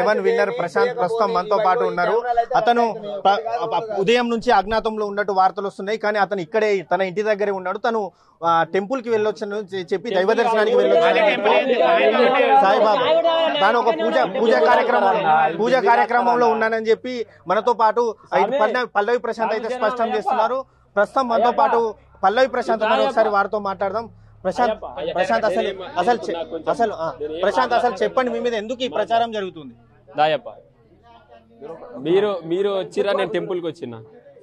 7 winner Prashanth ప్రస్తుతం మనతో పాటు ఉన్నారు. అతను ఉదయం నుంచి అజ్ఞాతంలో ఉన్నట్టు వార్తలు వస్తున్నాయి, కానీ అతను ఇక్కడే తన ఇంటి దగ్గరే ఉన్నాడు. తను టెంపుల్ కి వెళ్ళొచ్చని చెప్పి దైవ దర్శనానికి వెళ్ళొచ్చు సాయిబాబా తాను ఒక పూజా కార్యక్రమంలో ఉన్నానని చెప్పి మనతో పాటు పల్లవి ప్రశాంత్ అయితే స్పష్టం చేస్తున్నారు. ప్రస్తుతం మనతో పాటు పల్లవి ప్రశాంత్ ఉన్నారు, ఒకసారి వారితో మాట్లాడదాం. ప్రశాంత్ అసలు చెప్పండి, మీ మీద ఎందుకు ఈ ప్రచారం జరుగుతుంది? దాయప్ప మీరు వచ్చిరా? నేను టెంపుల్ కి వచ్చిన,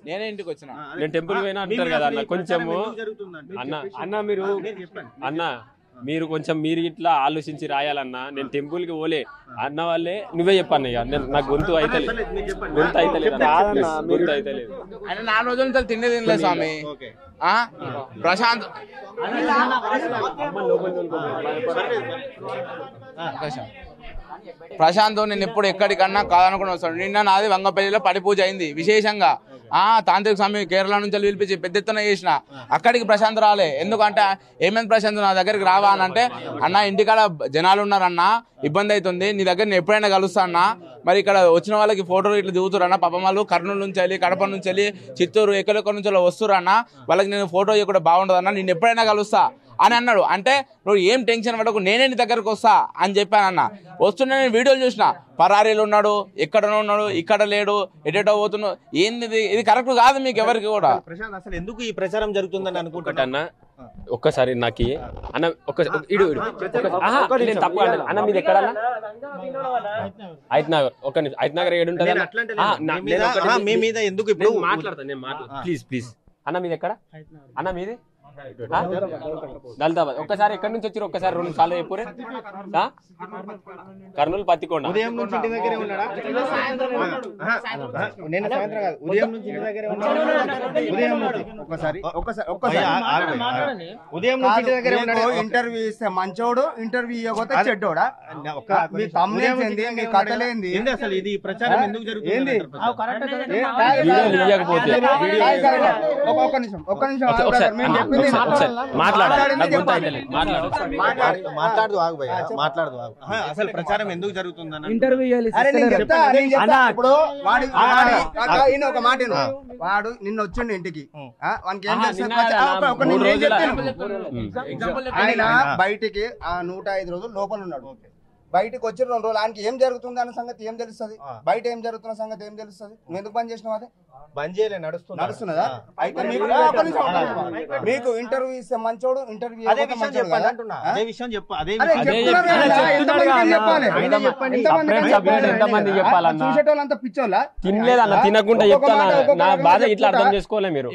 నేనే ఇంటికి వచ్చిన. నేను టెంపుల్ పోయినా అంటారు కదా అన్న, కొంచెము అన్న మీరు కొంచెం మీరు ఇట్లా ఆలోచించి రాయాలన్నా. నేను టెంపుల్ కి పోలే అన్న వాళ్ళే, నువ్వే చెప్పన్న. ఇక నాకు గొంతు అయితే ఆయన 4 రోజుల నుంచి తిండి తినలేదు స్వామి. ప్రశాంత్ ప్రశాంత్ నేను ఎప్పుడు ఎక్కడికన్నా కాదనుకుని వస్తాడు. నిన్న నాది వంగపల్లిలో పడి పూజ అయింది విశేషంగా. తాంత్రిక స్వామి కేరళ నుంచి పిలిపించి పెద్ద ఎత్తున చేసిన. అక్కడికి ప్రశాంత్ రాలే. ఎందుకంటే ఏమైంది ప్రశాంత్ నా దగ్గరికి రావా అని అంటే, అన్న ఇంటికాడ జనాలు ఉన్నారన్న, ఇబ్బంది అవుతుంది, నీ దగ్గర నేను ఎప్పుడైనా కలుస్తా అన్న. మరి ఇక్కడ వచ్చిన వాళ్ళకి ఫోటోలు ఇట్లా దిగుతురన్న, పాపం వాళ్ళు కర్నూలు నుంచి వెళ్ళి, కడప నుంచి వెళ్ళి, చిత్తూరు ఎక్కడెక్కడి నుంచి వస్తురన్న, వాళ్ళకి నేను ఫోటో ఇవ్వకుండా బాగుండదు అన్న, నేను ఎప్పుడైనా కలుస్తా అని అన్నాడు. అంటే నువ్వు ఏం టెన్షన్ పడకు, నేనే నీ దగ్గరకు వస్తా అని చెప్పానన్న. వస్తున్నా నేను వీడియోలు చూసిన, పరారీలు ఉన్నాడు, ఎక్కడనో ఉన్నాడు, ఇక్కడ లేడు, ఎటో పోతున్నాడు. ఏంది ఇది కరెక్ట్ కాదు మీకు ఎవరికి కూడా. ప్రశాంత్ అసలు ఎందుకు ఈ ప్రచారం జరుగుతుందని అనుకుంటున్నా? ఒక్కసారి నాకు అన్న అన్న మీది ఎక్కడ ఐత్నగర్? ఐత్నగర్ ఏడు ఉంటుంది మీ మీద ఎందుకు ఇప్పుడు మాట్లాడతాను నేను ప్లీజ్ అన్న మీది ఎక్కడ అన్న? మీది దళితాబాద్. ఒక్కసారి ఎక్కడి నుంచి వచ్చారు? ఒక్కసారి 2 సార్లు చెప్పురే. కర్నూలు పత్తికొండ. ఉదయం నుంచి ఇంటి దగ్గరే ఉన్నాడా? నేను సాయంత్రం కాదు, ఉదయం నుంచి ఇంటి దగ్గరే ఉన్నాడు. ఉదయం నుంచి ఇంటి దగ్గరే ఉన్నాడు. ఇంటర్వ్యూ ఇస్తే మంచోడు, ఇంటర్వ్యూ ఇవ్వకపోతే చెడ్డోడా? కథలేంది అసలు ఇది ప్రచారం ఎందుకు జరుగుతుంది? ఒక్క నిమిషం మాట్లాడదు అసలు ప్రచారం ఎందుకు జరుగుతుందని ఒక మాట. వాడు నిన్న వచ్చిండు ఇంటికి, వానికి ఏం ఆయన బయటికి 105 రోజులు లోపల ఉన్నాడు. బయటకు వచ్చి 2 రోజులు ఆయనకి ఏం జరుగుతుంది అన్న సంగతి ఏం తెలుస్తుంది? బయట ఏం జరుగుతున్న సంగతి ఏం తెలుస్తుంది? నువ్వు ఎందుకు బంద్ చేసినావు? అదే బంద్ చేయలే, నడుస్తున్నదా? అయితే మీకు ఇంటర్వ్యూ ఇస్తే మంచోడు, ఇంటర్వ్యూ చూసేటోళ్ళంతా పిచ్చోళ్ళ. తినలేదన్న, తినకుండా చెప్తాను నా బాధ. ఇట్లా అర్థం చేసుకోలే మీరు.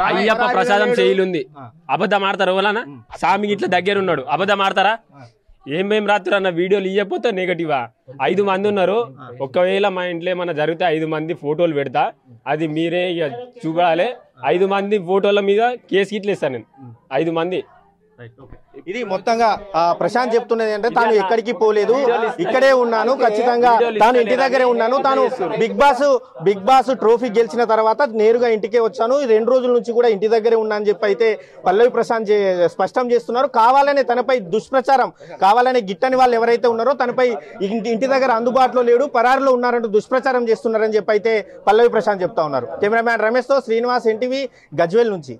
అయ్యప్ప ప్రసాదం చేయలుంది, అబద్ధం ఆడతారు ఎవరన్నా? స్వామికి ఇట్లా దగ్గర ఉన్నాడు, అబద్ధం ఆడతారా? ఏమేం రాత్రి అన్న వీడియోలు ఇవ్వకపోతే నెగటివా? 5 మంది ఉన్నారు. ఒకవేళ మా ఇంట్లో ఏమన్నా జరిగితే 5 మంది ఫోటోలు పెడతా, అది మీరే ఇక చూడాలి. 5 మంది ఫోటోల మీద కేసు గిట్లు ఇస్తాను నేను. 5 మంది. ఇది మొత్తంగా ప్రశాంత్ చెప్తున్నది అంటే, తాను ఎక్కడికి పోలేదు, ఇక్కడే ఉన్నాను, ఖచ్చితంగా తాను ఇంటి దగ్గరే ఉన్నాను. తాను బిగ్ బాస్ ట్రోఫీ గెలిచిన తర్వాత నేరుగా ఇంటికే వచ్చాను, 2 రోజుల నుంచి కూడా ఇంటి దగ్గరే ఉన్నా అని చెప్పి అయితే పల్లవి ప్రశాంత్ స్పష్టం చేస్తున్నారు. కావాలనే తనపై దుష్ప్రచారం, కావాలనే గిట్టని వాళ్ళు ఎవరైతే ఉన్నారో తనపై ఇంటి దగ్గర అందుబాటులో లేడు, పరారులో ఉన్నారంటూ దుష్ప్రచారం చేస్తున్నారని చెప్పి అయితే పల్లవి ప్రశాంత్ చెప్తా ఉన్నారు. కెమెరామ్యాన్ రమేష్తో శ్రీనివాస్, ఎన్టీవీ, గజ్వేల్ నుంచి.